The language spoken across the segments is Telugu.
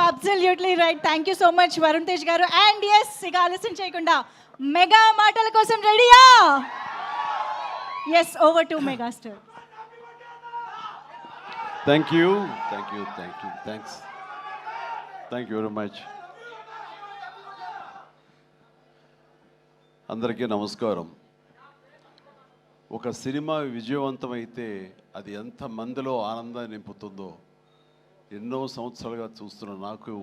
Absolutely right. Thank you so much Varun Tej garu. And yes, ఇక ఆలస్యం చేయకుండా మెగా మాటల కోసం రెడీయా? Yes, over to megastar. Thank you very much. అందరికీ నమస్కారం. ఒక సినిమా విజయవంతమైతే అది ఎంత మందిలో ఆనందాన్ని నింపుతుందో ఎన్నో సంవత్సరాలుగా చూస్తున్న నాకు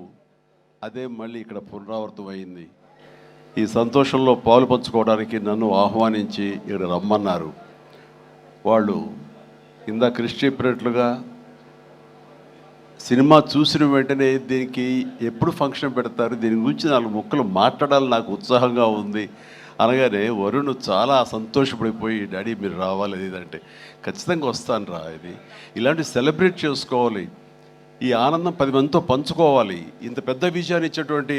అదే మళ్ళీ ఇక్కడ పునరావృతం అయింది. ఈ సంతోషంలో పాలు పంచుకోవడానికి నన్ను ఆహ్వానించి ఇక్కడ రమ్మన్నారు. వాళ్ళు ఇందా కృషి చెప్పినట్లుగా సినిమా చూసిన వెంటనే దీనికి ఎప్పుడు ఫంక్షన్ పెడతారు, దీని గురించి 4 ముక్కలు మాట్లాడాలని నాకు ఉత్సాహంగా ఉంది అనగానే వరుణ్ చాలా సంతోషపడిపోయి, డాడీ మీరు రావాలి ఇదంటే, ఖచ్చితంగా వస్తాను రా, ఇది ఇలాంటి సెలబ్రేట్ చేసుకోవాలి, ఈ ఆనందం 10 మందితో పంచుకోవాలి. ఇంత పెద్ద విజయాన్ని ఇచ్చేటువంటి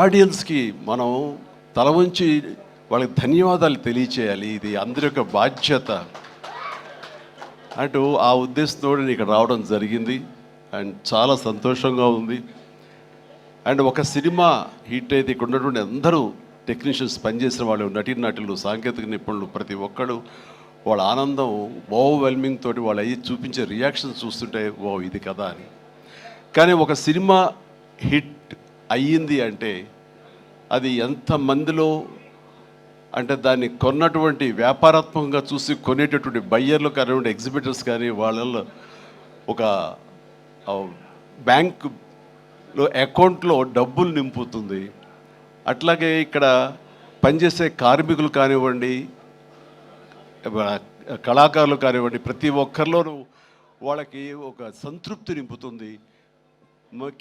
ఆడియన్స్కి మనం తల ఉంచి వాళ్ళకి ధన్యవాదాలు తెలియచేయాలి. ఇది అందరి యొక్క బాధ్యత అంటూ ఆ ఉద్దేశంతో నేను ఇక్కడ రావడం జరిగింది. అండ్ చాలా సంతోషంగా ఉంది. అండ్ ఒక సినిమా హిట్ అయితే ఇక్కడ ఉన్నటువంటి అందరూ టెక్నీషియన్స్, పనిచేసిన వాళ్ళు, నటీనటులు, సాంకేతిక నిపుణులు, ప్రతి ఒక్కరు వాళ్ళ ఆనందం ఓవర్వెల్మింగ్ తోటి వాళ్ళు అయ్యి చూపించే రియాక్షన్స్ చూస్తుంటే ఓ ఇది కదా అని. కానీ ఒక సినిమా హిట్ అయ్యింది అంటే అది ఎంతమందిలో, అంటే దాన్ని కొన్నటువంటి వ్యాపారాత్మకంగా చూసి కొనేటటువంటి బయ్యర్లు కానివ్వండి, ఎగ్జిబిటర్స్ కానీ, వాళ్ళల్లో ఒక బ్యాంకులో అకౌంట్లో డబ్బులు నింపుతుంది. అట్లాగే ఇక్కడ పనిచేసే కార్మికులు కానివ్వండి, కళాకారులు కానివ్వండి, ప్రతి ఒక్కరిలోనూ వాళ్ళకి ఒక సంతృప్తి నింపుతుంది.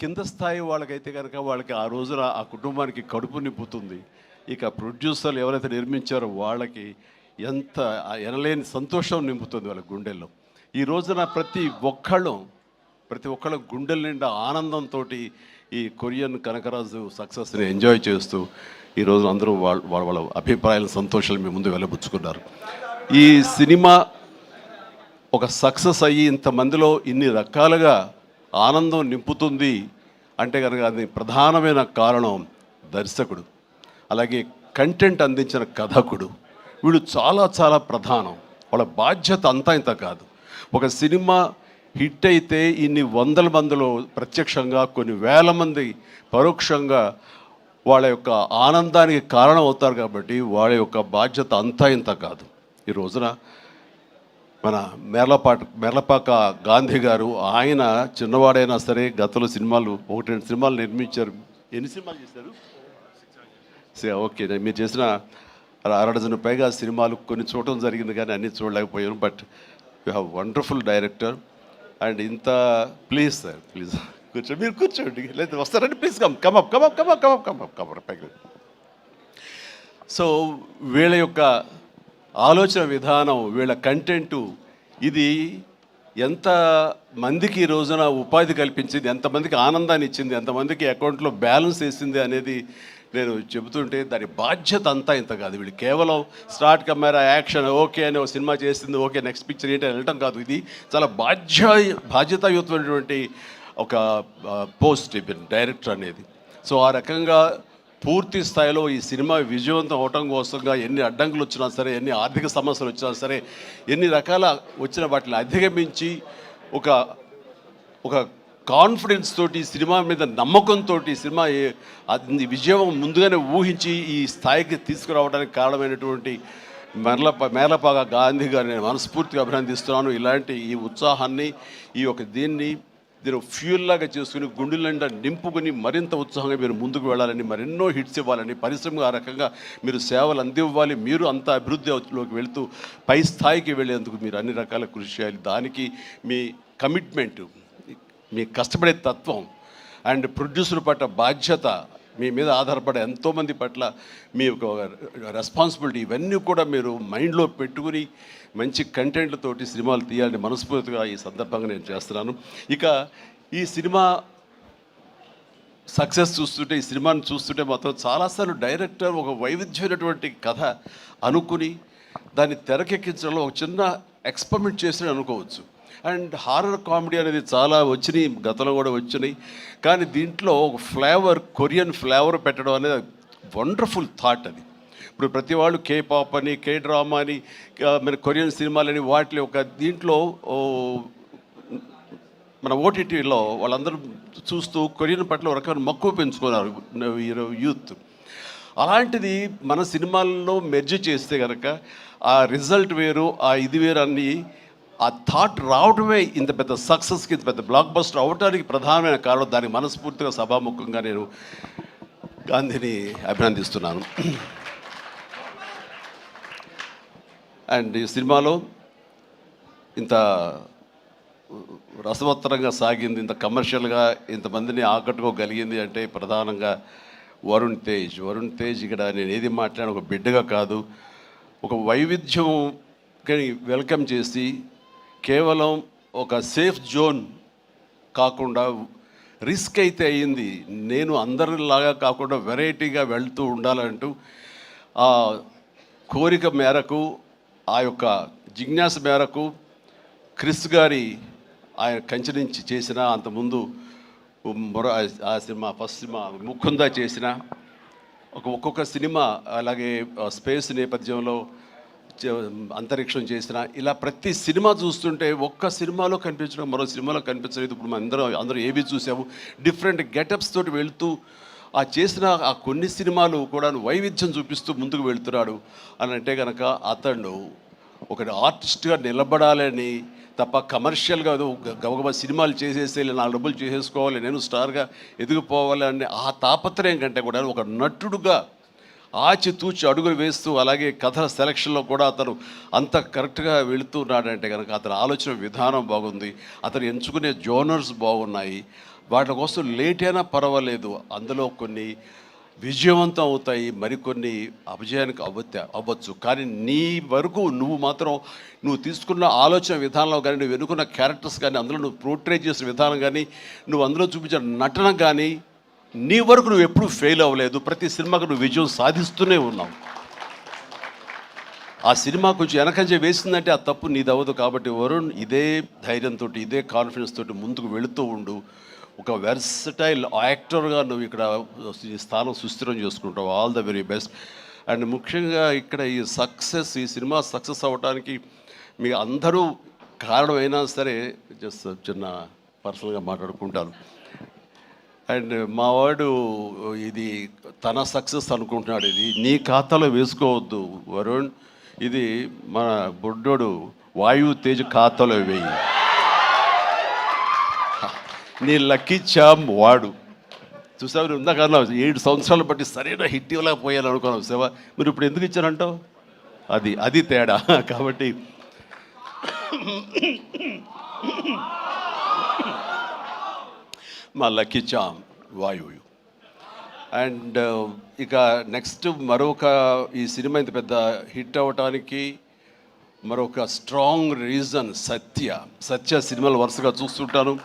కింద స్థాయి వాళ్ళకైతే కనుక వాళ్ళకి ఆ రోజున ఆ కుటుంబానికి కడుపు నింపుతుంది. ఇక ప్రొడ్యూసర్లు ఎవరైతే నిర్మించారో వాళ్ళకి ఎంత ఎనలేని సంతోషం నింపుతుంది వాళ్ళ గుండెల్లో. ఈ రోజున ప్రతి ఒక్కళ్ళ గుండెల నిండా ఆనందంతో ఈ కొరియన్ కనకరాజు సక్సెస్ని ఎంజాయ్ చేస్తూ ఈరోజు అందరూ వాళ్ళ అభిప్రాయాల సంతోషాలు మీ ముందు వెళ్ళబుచ్చుకున్నారు. ఈ సినిమా ఒక సక్సెస్ అయ్యి ఇంతమందిలో ఇన్ని రకాలుగా ఆనందం నింపుతుంది అంటే కనుక అది ప్రధానమైన కారణం దర్శకుడు, అలాగే కంటెంట్ అందించిన కథకుడు. వీళ్ళు చాలా చాలా ప్రధానం. వాళ్ళ బాధ్యత అంతా ఇంత కాదు. ఒక సినిమా హిట్ అయితే ఇన్ని వందల మందిలో ప్రత్యక్షంగా, కొన్ని వేల మంది పరోక్షంగా వాళ్ళ యొక్క ఆనందానికి కారణం అవుతారు. కాబట్టి వాళ్ళ యొక్క బాధ్యత అంతా ఇంత కాదు. ఈ రోజున మన మేర్లపాక గాంధీ గారు, ఆయన చిన్నవాడైనా సరే గతంలో సినిమాలు 1-2 సినిమాలు నిర్మించారు. ఎన్ని సినిమాలు చేశారు? ఓకే, మీరు చేసిన 6 డజన్ పైగా సినిమాలు కొన్ని చూడటం జరిగింది, కానీ అన్నీ చూడలేకపోయాను. But you have wonderful director. And ఇంత ప్లీజ్ సార్, ప్లీజ్ కూర్చోండి, మీరు కూర్చోండి, లేదా వస్తారండి, ప్లీజ్ కమ్ పైకి. సో వీళ్ళ యొక్క ఆలోచన విధానం, వీళ్ళ కంటెంటు, ఇది ఎంత మందికి ఈ రోజున ఉపాధి కల్పించింది, ఎంతమందికి ఆనందాన్ని ఇచ్చింది, ఎంతమందికి అకౌంట్లో బ్యాలెన్స్ వేసింది అనేది నేను చెబుతుంటే దాని బాధ్యత అంతా ఇంత కాదు. వీళ్ళు కేవలం స్టార్ట్ కెమెరా యాక్షన్ ఓకే అని ఒక సినిమా చేసింది, ఓకే నెక్స్ట్ పిక్చర్ ఏంటి అని వెళ్ళటం కాదు. ఇది చాలా బాధ్యతాయుతమైనటువంటి ఒక పోస్ట్ డైరెక్టర్ అనేది. సో ఆ రకంగా పూర్తి స్థాయిలో ఈ సినిమా విజయవంతం అవటం కోసంగా ఎన్ని అడ్డంకులు వచ్చినా సరే, ఎన్ని ఆర్థిక సమస్యలు వచ్చినా సరే, ఎన్ని రకాల వచ్చిన వాటిని అధిగమించి ఒక కాన్ఫిడెన్స్ తోటి, సినిమా మీద నమ్మకంతో సినిమా విజయం ముందుగానే ఊహించి ఈ స్థాయికి తీసుకురావడానికి కారణమైనటువంటి మేర్లపాక గాంధీ గారిని నేను మనస్ఫూర్తిగా అభినందిస్తున్నాను. ఇలాంటి ఈ ఉత్సాహాన్ని, ఈ యొక్క దీన్ని ఫ్యూల్ లాగా చేసుకుని గుండెల నిండా నింపుకొని మరింత ఉత్సాహంగా మీరు ముందుకు వెళ్ళాలని, మరెన్నో హిట్స్ ఇవ్వాలని, పరిశ్రమ ఆ రకంగా మీరు సేవలు అందివ్వాలి. మీరు అంత అభివృద్ధిలోకి వెళుతూ పై స్థాయికి వెళ్ళేందుకు మీరు అన్ని రకాల కృషి చేయాలి. దానికి మీ కమిట్మెంటు, మీ కష్టపడే తత్వం అండ్ ప్రొడ్యూసర్ పట్ల బాధ్యత, మీ మీద ఆధారపడే ఎంతోమంది పట్ల మీ యొక్క రెస్పాన్సిబిలిటీ, ఇవన్నీ కూడా మీరు మైండ్లో పెట్టుకుని మంచి కంటెంట్లతోటి సినిమాలు తీయాలని మనస్ఫూర్తిగా ఈ సందర్భంగా నేను చేస్తున్నాను. ఇక ఈ సినిమా సక్సెస్ చూస్తుంటే, ఈ సినిమాని చూస్తుంటే మాత్రం చాలాసార్లు డైరెక్టర్ ఒక వైవిధ్యమైనటువంటి కథ అనుకుని దాన్ని తెరకెక్కించడంలో ఒక చిన్న ఎక్స్పెరిమెంట్ చేసి అనుకోవచ్చు. అండ్ హారర్ కామెడీ అనేది చాలా వచ్చినాయి, గతంలో కూడా వచ్చినాయి. కానీ దీంట్లో ఒక ఫ్లేవర్, కొరియన్ ఫ్లేవర్ పెట్టడం అనేది వండర్ఫుల్ థాట్ అది. ఇప్పుడు ప్రతి వాళ్ళు కే పాప్ అని, కే డ్రామా అని, మన కొరియన్ సినిమాలని వాటి ఒక దీంట్లో మన ఓటీటీలో వాళ్ళందరూ చూస్తూ కొరియన్ పట్ల ఒక రకమైన మక్కువ పెంచుకున్నారు యూత్. అలాంటిది మన సినిమాల్లో మెర్జ్ చేస్తే కనుక ఆ రిజల్ట్ వేరు, ఆ ఇది వేరు అన్నీ, ఆ థాట్ రావడమే ఇంత పెద్ద సక్సెస్కి, ఇంత పెద్ద బ్లాక్ బస్టర్ అవడానికి ప్రధానమైన కారణం. దానికి మనస్ఫూర్తిగా సభాముఖంగా నేను గాంధీని అభినందిస్తున్నాను. అండ్ ఈ సినిమాలో ఇంత రసవత్తరంగా సాగింది, ఇంత కమర్షియల్గా ఇంతమందిని ఆకట్టుకోగలిగింది అంటే ప్రధానంగా వరుణ్ తేజ్ ఇక్కడ నేను ఏది మాట్లాడిన ఒక బిడ్డగా కాదు, ఒక వైవిధ్యం వెల్కమ్ చేసి కేవలం ఒక సేఫ్ జోన్ కాకుండా రిస్క్ అయితే అయ్యింది, నేను అందరిలాగా కాకుండా వెరైటీగా వెళ్తూ ఉండాలంటూ ఆ కోరిక మేరకు, ఆ యొక్క జిజ్ఞాస మేరకు క్రిస్ గారి ఆయన కంచె నుంచి చేసిన, అంతకుముందు ఆ సినిమా ఫస్ట్ సినిమా ముకుందా చేసిన ఒక్కొక్క సినిమా, అలాగే స్పేస్ నేపథ్యంలో అంతరిక్షం చేసిన, ఇలా ప్రతి సినిమా చూస్తుంటే ఒక్క సినిమాలో కనిపించడం మరో సినిమాలో కనిపించలేదు. ఇప్పుడు మనం అందరూ ఏవి చూసాము, డిఫరెంట్ గెటప్స్ తోటి వెళుతూ ఆ చేసిన ఆ కొన్ని సినిమాలు కూడా వైవిధ్యం చూపిస్తూ ముందుకు వెళ్తున్నాడు అని అంటే కనుక అతను ఒక ఆర్టిస్ట్గా నిలబడాలని తప్ప కమర్షియల్గా గబగబా సినిమాలు చేసేసి 4 డబ్బులు చేసేసుకోవాలి, నేను స్టార్గా ఎదిగిపోవాలి అనే ఆ తాపత్రయం కంటే కూడా ఒక నటుడుగా ఆచితూచి అడుగులు వేస్తూ, అలాగే కథల సెలక్షన్లో కూడా అతను అంత కరెక్ట్గా వెళుతున్నాడంటే కనుక అతని ఆలోచన విధానం బాగుంది, అతను ఎంచుకునే జోనర్స్ బాగున్నాయి. వాటి కోసం లేట్ అయినా పర్వాలేదు, అందులో కొన్ని విజయవంతం అవుతాయి, మరికొన్ని అపజయానికి అవ్వచ్చు. కానీ నీ వరకు నువ్వు మాత్రం నువ్వు తీసుకున్న ఆలోచన విధానంలో కానీ, నువ్వు ఎన్నుకున్న క్యారెక్టర్స్ కానీ, అందులో నువ్వు పోర్ట్రే చేసిన విధానం కానీ, నువ్వు అందులో చూపించిన నటన కానీ, నీ వరకు నువ్వు ఎప్పుడూ ఫెయిల్ అవ్వలేదు. ప్రతి సినిమాకు నువ్వు విజయం సాధిస్తూనే ఉన్నావు. ఆ సినిమా కొంచెం వెనకంజ వేసిందంటే ఆ తప్పు నీదవ్వదు. కాబట్టి వరుణ్ ఇదే ధైర్యంతో, ఇదే కాన్ఫిడెన్స్ తోటి ముందుకు వెళుతూ ఉండు. ఒక వెర్సటైల్ యాక్టర్గా నువ్వు ఇక్కడ ఈ స్థానం సుస్థిరం చేసుకుంటావు. All the very best. And ముఖ్యంగా ఇక్కడ ఈ సినిమా సక్సెస్ అవ్వడానికి మీ అందరూ కారణమైనా సరే, జస్ట్ చిన్న పర్సనల్గా మాట్లాడుకుంటాను. అండ్ మావాడు ఇది తన సక్సెస్ అనుకుంటున్నాడు, ఇది నీ ఖాతాలో వేసుకోవద్దు వరుణ్, ఇది మన బుడ్డోడు వాయువు తేజ్ ఖాతాలో వేయి. నీ లక్కీ చామ్ వాడు చూసావు, ఉందా కారణం 7 సంవత్సరాలు బట్టి సరైన హిట్ ఇవ్వలేకపోయాను అనుకున్నావు సేవ, మీరు ఇప్పుడు ఎందుకు ఇచ్చారంటావు? అది తేడా. కాబట్టి మా లక్కీ చామ్ వాయువు. అండ్ ఇక నెక్స్ట్ మరొక ఈ సినిమా ఇంత పెద్ద హిట్ అవ్వటానికి మరొక స్ట్రాంగ్ రీజన్ సత్య సినిమాలు వరుసగా చూస్తుంటాను.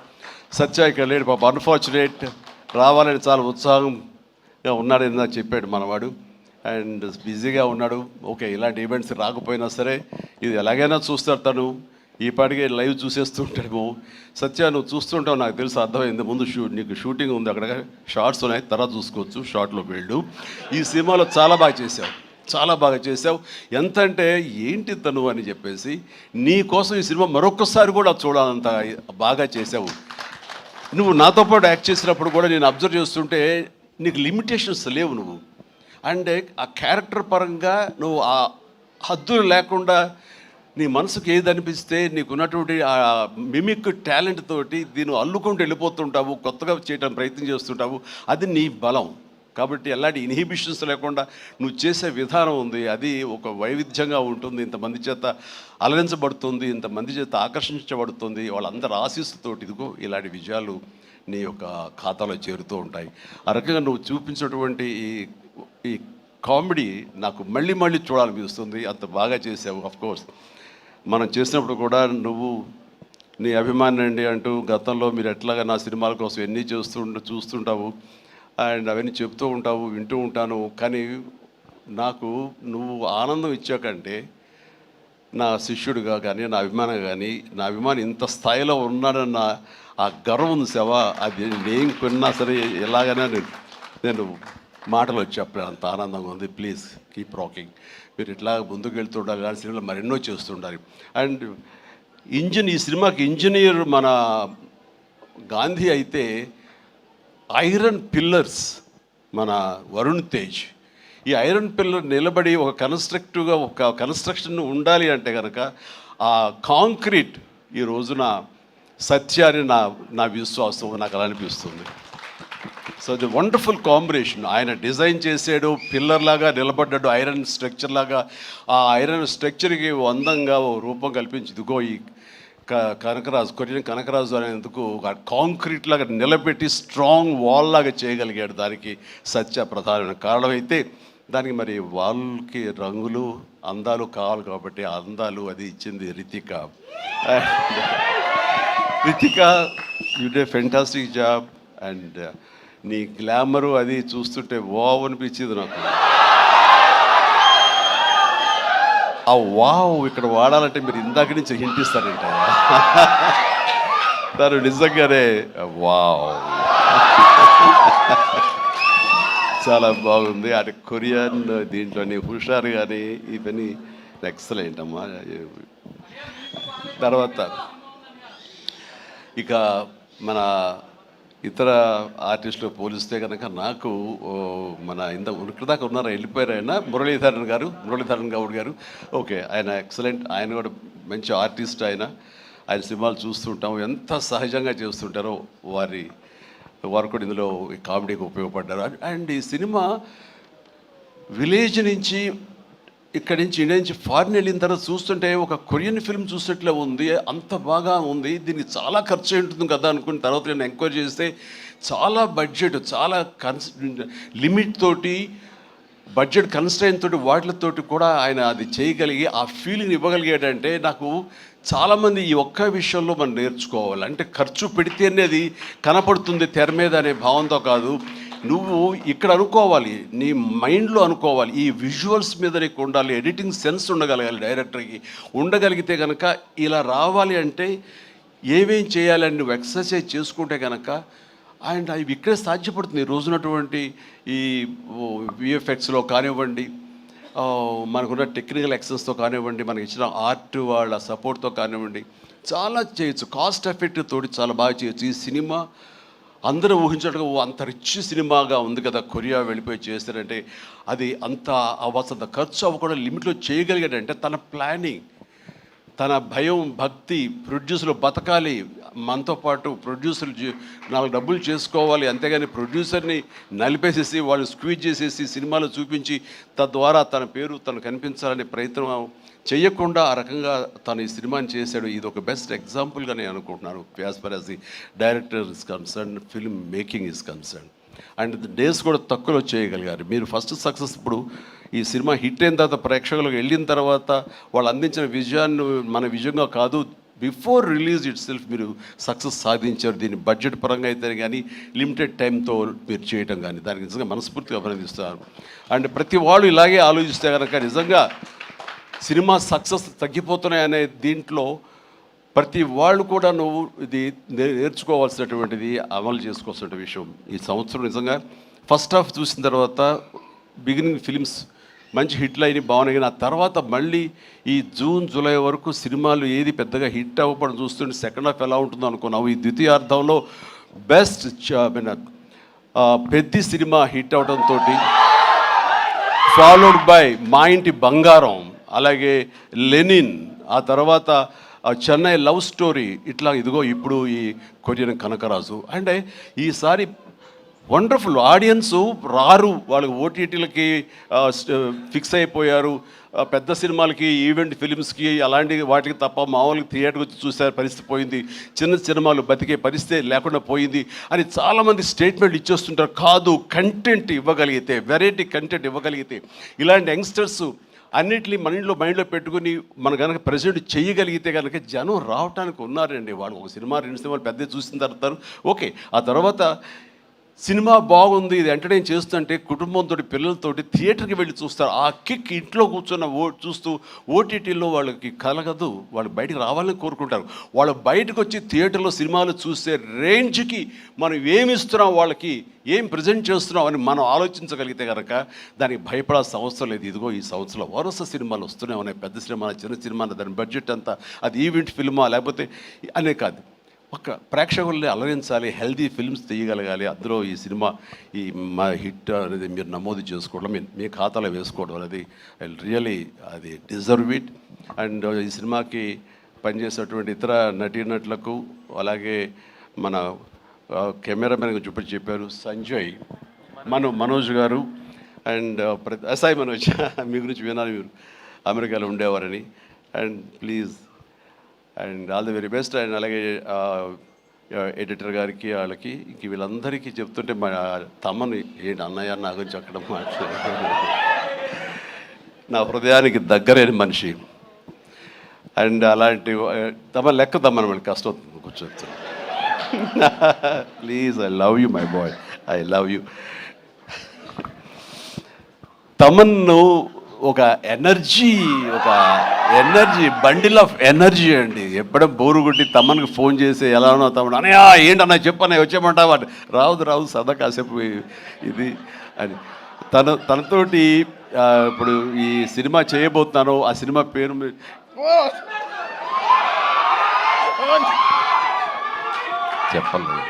సత్య ఇక్కడ లేడు పాప, అన్ఫార్చునేట్. రావాలని చాలా ఉత్సాహంగా ఉన్నాడని నాకు చెప్పాడు మనవాడు. అండ్ బిజీగా ఉన్నాడు. ఓకే, ఇలాంటి ఈవెంట్స్ రాకపోయినా సరే ఇది ఎలాగైనా చూస్తాడు తను. ఈ పాటికే లైవ్ చూసేస్తుంటాడు. సత్య నువ్వు చూస్తుంటావు, నాకు తెలుసు, అర్థమైంది. ముందు నీకు షూటింగ్ ఉంది, అక్కడ షార్ట్స్ ఉన్నాయి, తర్వాత చూసుకోవచ్చు, షార్ట్లోకి వెళ్ళు. ఈ సినిమాలో చాలా బాగా చేసావు. ఎంత అంటే ఏంటి తను అని చెప్పేసి నీ కోసం ఈ సినిమా మరొకసారి కూడా చూడాలంత బాగా చేసావు. నువ్వు నాతో పాటు యాక్ట్ చేసినప్పుడు కూడా నేను అబ్జర్వ్ చేస్తుంటే నీకు లిమిటేషన్స్ లేవు నువ్వు. అండ్ ఆ క్యారెక్టర్ పరంగా నువ్వు ఆ హద్దులు లేకుండా నీ మనసుకు ఏది అనిపిస్తే నీకున్నటువంటి ఆ మిమిక్ టాలెంట్ తోటి దీన్ని అల్లుకుంటూ వెళ్ళిపోతుంటావు, కొత్తగా చేయడం ప్రయత్నం చేస్తుంటావు. అది నీ బలం. కాబట్టి ఎలాంటి ఇన్హిబిషన్స్ లేకుండా నువ్వు చేసే విధానం ఉంది, అది ఒక వైవిధ్యంగా ఉంటుంది. ఇంతమంది చేత అలరించబడుతుంది, ఇంతమంది చేత ఆకర్షించబడుతుంది. వాళ్ళందరూ ఆశీస్సుతోటి ఇదిగో ఇలాంటి విజయాలు నీ యొక్క ఖాతాలో చేరుతూ ఉంటాయి. ఆ రకంగా నువ్వు చూపించినటువంటి ఈ కామెడీ నాకు మళ్ళీ చూడాలనిపిస్తుంది. అంత బాగా చేసావు. అఫ్కోర్స్ మనం చేసినప్పుడు కూడా నువ్వు నీ అభిమాని అండి అంటూ గతంలో మీరు ఎట్లాగా నా సినిమాల కోసం ఎన్ని చూస్తుంటావు అండ్ అవన్నీ చెప్తూ ఉంటావు, వింటూ ఉంటాను. కానీ నాకు నువ్వు ఆనందం ఇచ్చాకంటే నా శిష్యుడిగా కానీ నా అభిమానిగా కానీ నా అభిమాని ఇంత స్థాయిలో ఉన్నాడన్న ఆ గర్వం ఉంది సేవ, అది నేను కొన్నా సరే ఎలాగైనా నేను మాటలు చెప్పలేను, అంత ఆనందంగా ఉంది. ప్లీజ్ కీప్ రాకింగ్, మీరు ఇట్లా ముందుకు వెళ్తుండాలి, కానీ సినిమాలు మరెన్నో చేస్తుండాలి. అండ్ ఈ సినిమాకి ఇంజనీర్ మన గాంధీ అయితే ఐరన్ పిల్లర్స్ మన వరుణ్ తేజ్. ఈ ఐరన్ పిల్లర్ నిలబడి ఒక కన్స్ట్రక్టివ్గా ఒక కన్స్ట్రక్షన్ ఉండాలి అంటే కనుక ఆ కాంక్రీట్ ఈ రోజున సత్యాన్ని నా విశ్వాసం, నాకు అలా అనిపిస్తుంది. So the wonderful combination. ఆయన డిజైన్ చేసాడు, పిల్లర్ లాగా నిలబడ్డాడు, ఐరన్ స్ట్రక్చర్ లాగా. ఆ ఐరన్ స్ట్రక్చర్కి అందంగా ఓ రూపం కల్పించి ఇదిగో ఈ కనకరాజు, కొరియన్ కనకరాజు అనేందుకు కాంక్రీట్ లాగా నిలబెట్టి స్ట్రాంగ్ వాల్ లాగా చేయగలిగాడు. దానికి సత్య ప్రధానమైన కారణం అయితే, దానికి మరి వాళ్ళకి రంగులు అందాలు కావాలి కాబట్టి ఆ అందాలు అది ఇచ్చింది Ritika. Ritika, you day fantastic job. And నీ గ్లామరు అది చూస్తుంటే వావ్ అనిపించింది నాకు. ఆ వావ్ ఇక్కడ వాడాలంటే మీరు ఇందాక నుంచి హింట్ ఇస్తారంట. తను నిజంగానే వావ్, చాలా బాగుంది. అటు కొరియన్ దీంట్లోని హుషారు కానీ ఇవన్నీ ఎక్సలెంట్ అమ్మా. తర్వాత ఇక మన ఇతర ఆర్టిస్టులు పోలిస్తే కనుక నాకు మన ఉనికిదాకా ఉన్నారా, వెళ్ళిపోయారు ఆయన, మురళీధరన్ గౌడ్ గారు. ఓకే, ఆయన ఎక్సలెంట్, ఆయన కూడా మంచి ఆర్టిస్ట్. ఆయన సినిమాలు చూస్తుంటాం, ఎంత సహజంగా చేస్తుంటారో వారు కూడా ఇందులో కామెడీకి ఉపయోగపడ్డారు. అండ్ ఈ సినిమా విలేజ్ నుంచి ఇక్కడి నుంచి ఇండియా నుంచి ఫారిన్ వెళ్ళిన తర్వాత చూస్తుంటే ఒక కొరియన్ ఫిల్మ్ చూసినట్లే ఉంది, అంత బాగా ఉంది. దీనికి చాలా ఖర్చు ఉంటుంది కదా అనుకున్న తర్వాత నేను ఎంక్వైరీ చేస్తే చాలా బడ్జెట్, చాలా లిమిట్ తోటి, బడ్జెట్ కన్స్ట్రైన్ తోటి, వాటితోటి కూడా ఆయన అది చేయగలిగి ఆ ఫీలింగ్ ఇవ్వగలిగాడంటే నాకు చాలామంది ఈ ఒక్క విషయంలో మనం నేర్చుకోవాలి. అంటే ఖర్చు పెడితేనే అది కనపడుతుంది తెర మీద అనే భావంతో కాదు, నువ్వు ఇక్కడ అనుకోవాలి, నీ మైండ్లో అనుకోవాలి, ఈ విజువల్స్ మీద నీకు ఉండాలి, ఎడిటింగ్ సెన్స్ ఉండగలగాలి, డైరెక్టర్కి ఉండగలిగితే కనుక ఇలా రావాలి అంటే ఏమేం చేయాలని నువ్వు ఎక్సర్సైజ్ చేసుకుంటే కనుక అండ్ అవి ఇక్కడే సాధ్యపడుతుంది. ఈ రోజునటువంటి ఈ విఎఫ్ఎక్స్లో కానివ్వండి, మనకున్న టెక్నికల్ ఎక్సెస్తో కానివ్వండి, మనకి ఇచ్చిన ఆర్ట్ వాళ్ళ సపోర్ట్తో కానివ్వండి, చాలా చేయొచ్చు. కాస్ట్ ఎఫెక్ట్ తోటి చాలా బాగా చేయొచ్చు. ఈ సినిమా అందరూ ఊహించడం అంత రిచ్ సినిమాగా ఉంది కదా, కొరియా వెళ్ళిపోయి చేస్తారంటే అది అంత అవ్వాల్సినంత ఖర్చు అవ్వకుండా లిమిట్లో చేయగలిగాడంటే తన ప్లానింగ్, తన భయం, భక్తి, ప్రొడ్యూసర్లు బతకాలి, మనతో పాటు ప్రొడ్యూసర్లు 4 డబ్బులు చేసుకోవాలి, అంతేగాని ప్రొడ్యూసర్ని నలిపేసేసి వాళ్ళు స్క్వీజ్ చేసేసి సినిమాలో చూపించి తద్వారా తన పేరు తను కనిపించాలనే ప్రయత్నం చేయకుండా ఆ రకంగా తను ఈ సినిమాని చేశాడు. ఇది ఒక బెస్ట్ ఎగ్జాంపుల్గా నేను అనుకుంటున్నాను as for as the director is concern, film making is concern. And days కూడా తక్కువలో చేయగలిగారు. మీరు ఫస్ట్ సక్సెస్, ఇప్పుడు ఈ సినిమా హిట్ అయిన తర్వాత ప్రేక్షకులకు వెళ్ళిన తర్వాత వాళ్ళు అందించిన విజయాన్ని మన విజయంగా కాదు, బిఫోర్ రిలీజ్ ఇట్ సెల్ఫ్ మీరు సక్సెస్ సాధించారు. దీన్ని బడ్జెట్ పరంగా అయితే కానీ లిమిటెడ్ టైంతో మీరు చేయటం కానీ దానికి నిజంగా మనస్ఫూర్తిగా అభినందిస్తున్నారు. అండ్ ప్రతి వాళ్ళు ఇలాగే ఆలోచిస్తే కనుక నిజంగా సినిమా సక్సెస్ తగ్గిపోతున్నాయనే దీంట్లో ప్రతి వాళ్ళు కూడా నువ్వు ఇది నేర్చుకోవాల్సినటువంటిది, అమలు చేసుకోవాల్సిన విషయం. ఈ సంవత్సరం నిజంగా ఫస్ట్ హాఫ్ చూసిన తర్వాత బిగినింగ్ ఫిలిమ్స్ మంచి హిట్లు అయినాయి, బాగున్నాయి. ఆ తర్వాత మళ్ళీ ఈ జూన్ జూలై వరకు సినిమాలు ఏది పెద్దగా హిట్ అవ్వడం చూస్తుంటే సెకండ్ హాఫ్ ఎలా ఉంటుందో అనుకున్నావు. ఈ ద్వితీయార్థంలో బెస్ట్ పెద్ద సినిమా హిట్ అవడంతో ఫాలోడ్ బై మా ఇంటి బంగారం, అలాగే లెనిన్, ఆ తర్వాత చెన్నై లవ్ స్టోరీ, ఇట్లా ఇదిగో ఇప్పుడు ఈ కొరియన్ కనకరాజు. అంటే ఈసారి వండర్ఫుల్ ఆడియన్స్ రారు, వాళ్ళకి ఓటీటీలకి ఫిక్స్ అయిపోయారు. పెద్ద సినిమాలకి, ఈవెంట్ ఫిలిమ్స్కి అలాంటి వాటికి తప్ప మామూలుగా థియేటర్కి వచ్చి చూసే పరిస్థితి పోయింది, చిన్న సినిమాలు బతికే పరిస్థితి లేకుండా పోయింది అని చాలామంది స్టేట్మెంట్ ఇచ్చేస్తుంటారు. కాదు, కంటెంట్ ఇవ్వగలిగితే, వెరైటీ కంటెంట్ ఇవ్వగలిగితే, ఇలాంటి యంగ్స్టర్స్ అన్నిటినీ మైండ్లో పెట్టుకుని మన కనుక ప్రెజెంట్ చేయగలిగితే కనుక జనం రావడానికి ఉన్నారండి. వాళ్ళు ఒక సినిమా 2 సినిమాలు పెద్ద చూసిన తర్వాత ఓకే, ఆ తర్వాత సినిమా బాగుంది, ఇది ఎంటర్టైన్ చేస్తుంటే కుటుంబంతో పిల్లలతోటి థియేటర్కి వెళ్ళి చూస్తారు. ఆ కిక్ ఇంట్లో కూర్చున్న చూస్తూ ఓటీటీలో వాళ్ళకి కలగదు, వాళ్ళు బయటికి రావాలని కోరుకుంటారు. వాళ్ళు బయటకు వచ్చి థియేటర్లో సినిమాలు చూసే రేంజ్కి మనం ఏమి ఇస్తున్నాం, వాళ్ళకి ఏం ప్రజెంట్ చేస్తున్నాం అని మనం ఆలోచించగలిగితే కనుక దానికి భయపడాల్సిన అవసరం లేదు. ఇదిగో ఈ సంవత్సరంలో వరుస సినిమాలు వస్తూనే ఉన్నాయి, పెద్ద సినిమా, చిన్న సినిమా, దాని బడ్జెట్ అంతా, అది ఈవెంట్ ఫిల్మా లేకపోతే అనే కాదు, ఒక ప్రేక్షకుల్ని అలరించాలి, హెల్దీ ఫిల్మ్స్ తీయగలగాలి. అందులో ఈ సినిమా ఈ మా హిట్ అనేది మీరు నమోదు చేసుకోవడం, మీ ఖాతాలో వేసుకోవడం అనేది రియలీ అది డిజర్వ్ ఇట్. అండ్ ఈ సినిమాకి పనిచేసేటువంటి ఇతర నటీనటులకు, అలాగే మన కెమెరామెన్గా చెప్పారు సంజయ్, మనోజ్ గారు, అండ్ సాయి మనోజ్, మీ గురించి వినాలి, మీరు అమెరికాలో ఉండేవారని. And please and all the very best. And అలాగే ఎడిటర్ గారికి, వాళ్ళకి, ఇంక వీళ్ళందరికీ చెప్తుంటే మా తమ్మని ఏంటి అన్నయ్య నా గురించి అక్కడ మాట్లాడారు, నా హృదయానికి దగ్గరైన మనిషి. అండ్ అలాంటి తమ లెక్క తమ్మని మళ్ళీ కష్టం అవుతుంది కూర్చొని. Please, I love you my boy, I love you. తమన్ను ఒక ఎనర్జీ బండిల్ ఆఫ్ ఎనర్జీ అండి. ఎప్పుడో బోరు కొట్టి తమ్మనికి ఫోన్ చేసి ఎలా ఉన్నావు తమ్ముడు, అనయా ఏంటన్నా చెప్పన్నా వచ్చేయమంటావా, రావు సదా కాసేపు ఇది అని. తనతోటి ఇప్పుడు ఈ సినిమా చేయబోతున్నాను, ఆ సినిమా పేరు చెప్పలేదు,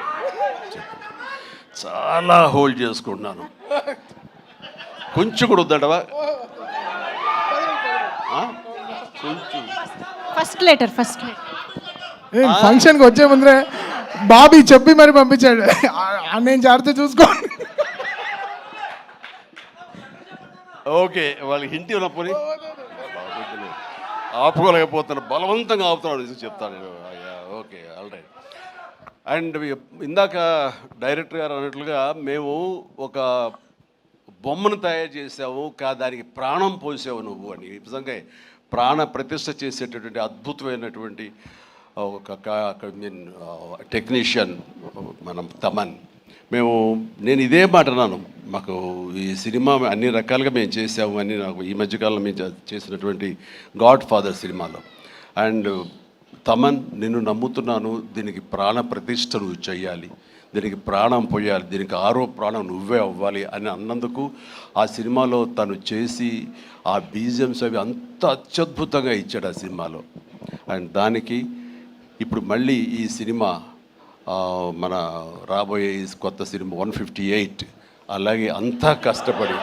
చాలా హోల్డ్ చేసుకుంటున్నాను. కొంచెం కూడా వద్దంటవా, కొంచెం ఫస్ట్ లెటర్ ఫంక్షన్కి వచ్చే ముందరే బాబీ చెప్పి మరి పంపించాడు, నేను జాగ్రత్త చూసుకోండి. ఓకే, వాళ్ళకి హింట్ ఉన్న పోనీ ఆపుకోలేకపోతున్నాను, బలవంతంగా ఆపుతున్నాడు చెప్తాను నేను. Okay, all right. అండ్ ఇందాక డైరెక్టర్ గారు అన్నట్లుగా మేము ఒక బొమ్మను తయారు చేసావు, దానికి ప్రాణం పోసావు నువ్వు అని. నిజంగా ప్రాణ ప్రతిష్ఠ చేసేటటువంటి అద్భుతమైనటువంటి ఒక టెక్నీషియన్ మనం తమన్. నేను ఇదే మాట అన్నాను, మాకు ఈ సినిమా అన్ని రకాలుగా మేము చేసాము అని. నాకు ఈ మధ్యకాలంలో మేము చేసినటువంటి గాడ్ ఫాదర్ సినిమాలో, అండ్ తమన్ నిన్ను నమ్ముతున్నాను, దీనికి ప్రాణ ప్రతిష్ఠ నువ్వు చేయాలి, దీనికి ప్రాణం పోయాలి, దీనికి ఆరో ప్రాణం నువ్వే అవ్వాలి అని అన్నందుకు ఆ సినిమాలో తను చేసి ఆ బీజిఎమ్స్ అవి అంత అత్యద్భుతంగా ఇచ్చాడు ఆ సినిమాలో. అండ్ దానికి ఇప్పుడు మళ్ళీ ఈ సినిమా మన రాబోయే కొత్త సినిమా 158 అలాగే అంతా కష్టపడి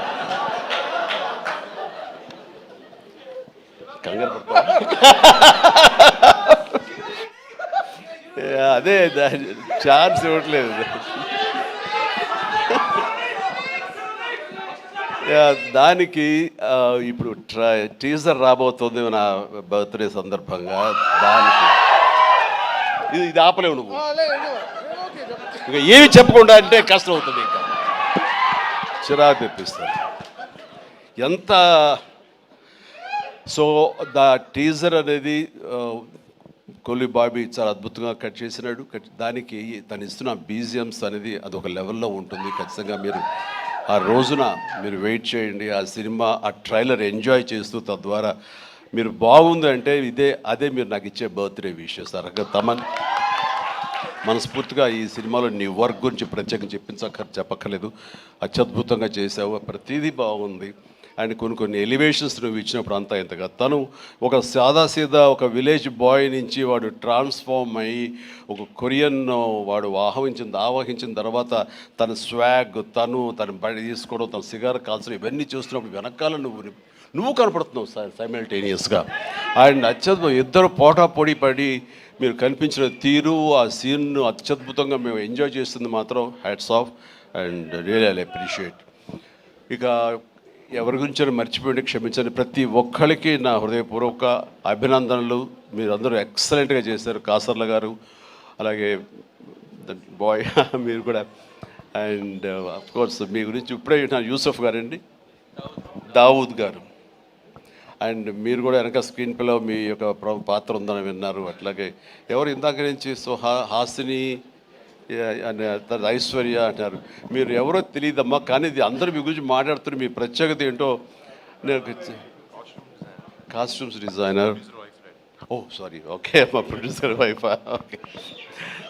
కంగారు అదే ఛాన్స్ ఇవ్వట్లేదు. దానికి ఇప్పుడు టీజర్ రాబోతుంది నా బర్త్డే సందర్భంగా. దానికి ఇది ఆపలేవు నువ్వు, ఇంకా ఏమి చెప్పకుండా అంటే కష్టం అవుతుంది, ఇంకా చిరాకు తెప్పిస్తాను ఎంత. సో దా టీజర్ అనేది కొల్లి బాబీ చాలా అద్భుతంగా కట్ చేసినాడు. దానికి తను ఇస్తున్న బీజిఎమ్స్ అనేది అదొక లెవెల్లో ఉంటుంది. ఖచ్చితంగా మీరు ఆ రోజున మీరు వెయిట్ చేయండి, ఆ సినిమా ఆ ట్రైలర్ ఎంజాయ్ చేస్తూ, తద్వారా మీరు బాగుంది అంటే అదే మీరు నాకు ఇచ్చే బర్త్డే విషెస్. తమన్ మనస్ఫూర్తిగా ఈ సినిమాలో నీ వర్క్ గురించి ప్రత్యేకంగా చెప్పక్కర్లేదు, అత్యద్భుతంగా చేసావు, ప్రతిదీ బాగుంది. అండ్ కొన్ని ఎలివేషన్స్ నువ్వు ఇచ్చినప్పుడు అంతా ఇంతగా తను ఒక సాదాసీదా ఒక విలేజ్ బాయ్ నుంచి వాడు ట్రాన్స్ఫార్మ్ అయ్యి ఒక కొరియన్ వాడు ఆవహించిన తర్వాత తన స్వాగ్, తన బడి తీసుకోవడం, తన సిగార్ కాల్చడం, ఇవన్నీ చూస్తున్నప్పుడు వెనకాల నువ్వు కనపడుతున్నావు సైమల్టేనియస్గా. అండ్ అత్యద్భుతం, ఇద్దరు పోటాపోటీ పడి మీరు కనిపించిన తీరు, ఆ సీన్ను అత్యద్భుతంగా మేము ఎంజాయ్ చేస్తుంది మాత్రం hats off and really I appreciate. ఇక ఎవరి గురించి మర్చిపోయింది క్షమించండి. ప్రతి ఒక్కరికి నా హృదయపూర్వక అభినందనలు. మీరందరూ ఎక్సలెంట్గా చేశారు. కాసర్ల గారు, అలాగే బాయ్ మీరు కూడా. అండ్ అఫ్కోర్స్ మీ గురించి ఇప్పుడే నా యూసఫ్ గారండి, దావూద్ గారు, అండ్ మీరు కూడా వెనక స్క్రీన్ ప్లేలో మీ యొక్క పాత్ర ఉందని విన్నారు. అట్లాగే ఎవరు ఇందాక నుంచి హాసిని, తర్వాత ఐశ్వర్య అంటారు. మీరు ఎవరో తెలియదమ్మా, కానీ ఇది అందరూ మీ గురించి మాట్లాడుతున్నారు. మీ ప్రత్యేకత ఏంటో నేను కాస్ట్యూమ్స్ డిజైనర్. ఓ సారీ, ఓకే, మా ప్రొడ్యూసర్ వైఫ్. ఓకే,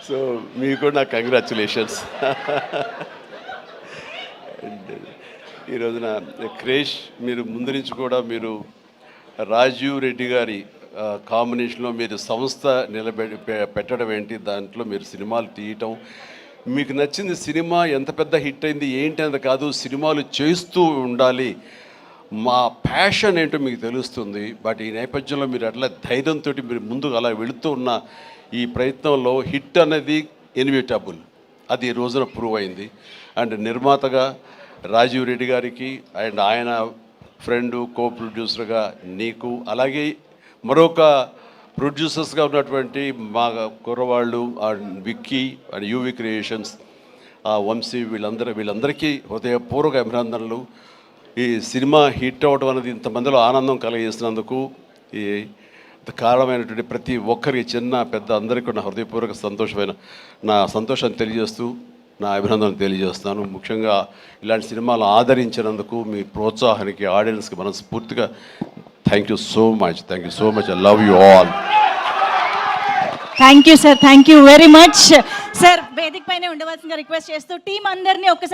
సో మీకు కూడా నాకు కంగ్రాచులేషన్స్. అండ్ ఈ రోజున క్రేష్, మీరు ముందు నుంచి కూడా మీరు రాజీవ్ రెడ్డి గారి కాంబినేషన్లో మీరు సంస్థ పెట్టడం ఏంటి, దాంట్లో మీరు సినిమాలు తీయటం, మీకు నచ్చింది సినిమా ఎంత పెద్ద హిట్ అయింది ఏంటి అంత కాదు, సినిమాలు చేస్తూ ఉండాలి, మా ప్యాషన్ ఏంటో మీకు తెలుస్తుంది. బట్ ఈ నేపథ్యంలో మీరు అట్లా ధైర్యంతో మీరు ముందుకు అలా వెళుతూ ఉన్న ఈ ప్రయత్నంలో హిట్ అనేది ఇన్విటబుల్, అది ఈ రోజున ప్రూవ్ అయింది. అండ్ నిర్మాతగా రాజీవ్ రెడ్డి గారికి అండ్ ఆయన ఫ్రెండు కో ప్రొడ్యూసర్గా నీకు, అలాగే మరొక ప్రొడ్యూసర్స్గా ఉన్నటువంటి మా కుర్రవాళ్ళు Vicky and UV creations, Vamshi, వీళ్ళందరికీ హృదయపూర్వక అభినందనలు. ఈ సినిమా హిట్ అవ్వడం అనేది ఇంతమందిలో ఆనందం కలిగిస్తున్నందుకు ఈ కారణమైనటువంటి ప్రతి ఒక్కరికి, చిన్న పెద్ద అందరికీ నా హృదయపూర్వక నా సంతోషాన్ని తెలియజేస్తూ నా అభినందనలు తెలియజేస్తాను. ముఖ్యంగా ఇలాంటి సినిమాలు ఆదరించినందుకు మీ ప్రోత్సాహానికి, ఆడియన్స్కి మనస్ఫూర్తిగా thank you so much. I love you all. Thank you sir, thank you very much sir. వేదిక పైన ఉండవలసిందిగా రిక్వెస్ట్ చేస్తూ టీం అందరినీ ఒకసారి